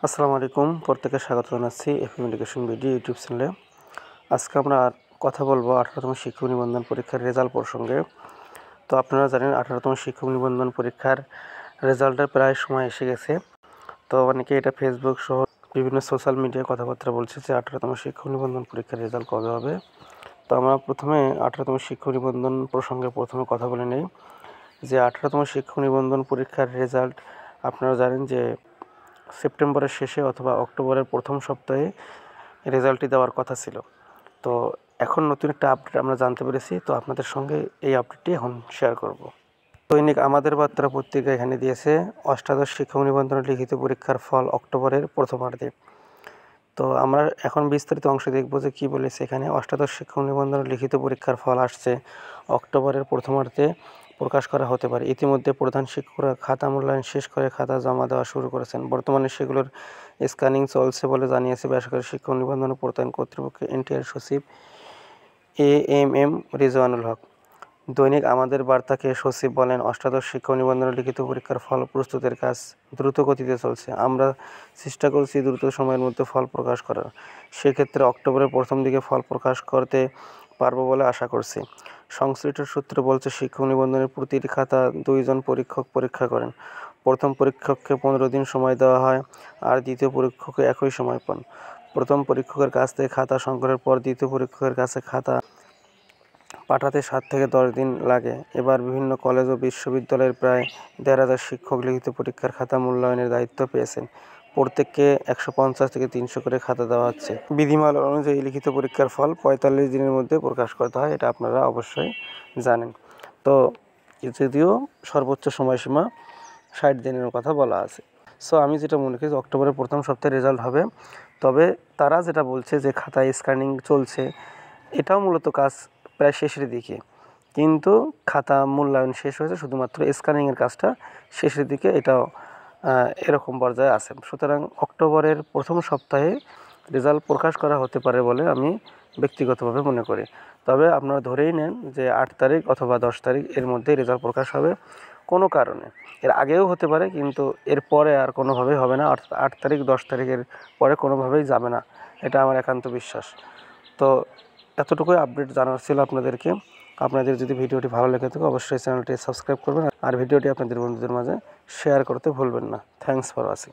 আসসালামু আলাইকুম, প্রত্যেককে স্বাগত জানাচ্ছি এফএম এডুকেশন ভিডিও ইউটিউব চ্যানেলে। আজকে আমরা কথা বলবো 18তম শিক্ষক নিবন্ধন পরীক্ষার রেজাল্ট প্রসঙ্গে। তো আপনারা জানেন 18তম শিক্ষক নিবন্ধন পরীক্ষার রেজাল্টের প্রায় সময় এসে গেছে। তো অনেকে এটা ফেসবুক সহ বিভিন্ন সোশ্যাল মিডিয়ায় কথাবার্তা বলছে যে 18তম শিক্ষক নিবন্ধন পরীক্ষার রেজাল্ট কবে হবে। তো আমরা প্রথমে 18তম শিক্ষক নিবন্ধন প্রসঙ্গে কথা বলে নেই যে 18তম শিক্ষক নিবন্ধন পরীক্ষার রেজাল্ট আপনারা জানেন যে সেপ্টেম্বরের শেষে অথবা অক্টোবরের প্রথম সপ্তাহে রেজাল্টটি দেওয়ার কথা ছিল। তো এখন নতুন একটা আপডেট আমরা জানতে পেরেছি, তো আপনাদের সঙ্গে এই আপডেটটি এখন শেয়ার করব। দৈনিক আমাদের বার্তা পত্রিকা এখানে দিয়েছে অষ্টাদশ শিক্ষক নিবন্ধন লিখিত পরীক্ষার ফল অক্টোবরের প্রথমার্ধে। তো আমরা এখন বিস্তারিত অংশ দেখব যে কী বলেছে এখানে। অষ্টাদশ শিক্ষক নিবন্ধন লিখিত পরীক্ষার ফল আসছে অক্টোবরের প্রথমার্ধে প্রকাশ করা হতে পারে। ইতিমধ্যে প্রধান শিক্ষকরা খাতা মূল্যায়ন শেষ করে খাতা জমা দেওয়া শুরু করেছেন। বর্তমানে সেগুলোর স্ক্যানিং চলছে বলে জানিয়েছে বেসরকারি শিক্ষক নিবন্ধন প্রত্যয়ন কর্তৃপক্ষের এনটিআর সচিব AMM রিজওয়ানুল হক। দৈনিক আমাদের বার্তাকে সচিব বলেন, অষ্টাদশ শিক্ষক নিবন্ধন লিখিত পরীক্ষার ফল প্রস্তুতের কাজ দ্রুত গতিতে চলছে। আমরা চেষ্টা করছি দ্রুত সময়ের মধ্যে ফল প্রকাশ করার। সেক্ষেত্রে অক্টোবরের প্রথম দিকে ফল প্রকাশ করতে পারব বলে আশা করছি। সংশ্লিষ্ট সূত্র বলছে, শিক্ষক নিবন্ধনের প্রতিটি খাতা 2 জন পরীক্ষক পরীক্ষা করেন। প্রথম পরীক্ষককে 15 দিন সময় দেওয়া হয় আর দ্বিতীয় পরীক্ষককে একই সময় পান। প্রথম পরীক্ষকের কাছ থেকে খাতা সংগ্রহের পর দ্বিতীয় পরীক্ষকের কাছে খাতা পাঠাতে 7 থেকে 10 দিন লাগে। এবার বিভিন্ন কলেজ ও বিশ্ববিদ্যালয়ের প্রায় 1,500 শিক্ষক লিখিত পরীক্ষার খাতা মূল্যায়নের দায়িত্ব পেয়েছেন। প্রত্যেককে 150 থেকে 300 করে খাতা দেওয়া হচ্ছে। বিধিমালা অনুযায়ী লিখিত পরীক্ষার ফল 45 দিনের মধ্যে প্রকাশ করতে হয়, এটা আপনারা অবশ্যই জানেন। তো যদিও সর্বোচ্চ সময়সীমা 60 দিনের কথা বলা আছে। সো আমি যেটা মনে করি যে অক্টোবরের প্রথম সপ্তাহে রেজাল্ট হবে। তবে তারা যেটা বলছে যে খাতায় স্ক্যানিং চলছে, এটাও মূলত কাজ প্রায় শেষের দিকে, কিন্তু খাতা মূল্যায়ন শেষ হয়েছে, শুধুমাত্র স্ক্যানিংয়ের কাজটা শেষের দিকে, এটাও এরকম পর্যায়ে আছে। সুতরাং অক্টোবরের প্রথম সপ্তাহে রেজাল্ট প্রকাশ করা হতে পারে বলে আমি ব্যক্তিগতভাবে মনে করি। তবে আপনারা ধরেই নেন যে 8 তারিখ অথবা 10 তারিখ এর মধ্যে রেজাল্ট প্রকাশ হবে। কোনো কারণে এর আগেও হতে পারে, কিন্তু এর পরে আর কোনোভাবেই হবে না। 8 তারিখ 10 তারিখের পরে কোনোভাবেই যাবে না, এটা আমার একান্ত বিশ্বাস। তো এতটুকুই আপডেট জানার ছিল আপনাদেরকে। আপনাদের যদি ভিডিওটি ভালো লেগে থাকে অবশ্যই চ্যানেলটি সাবস্ক্রাইব করবেন আর ভিডিওটি আপনাদের বন্ধুদের মাঝে শেয়ার করতে ভুলবেন না। Thanks for watching.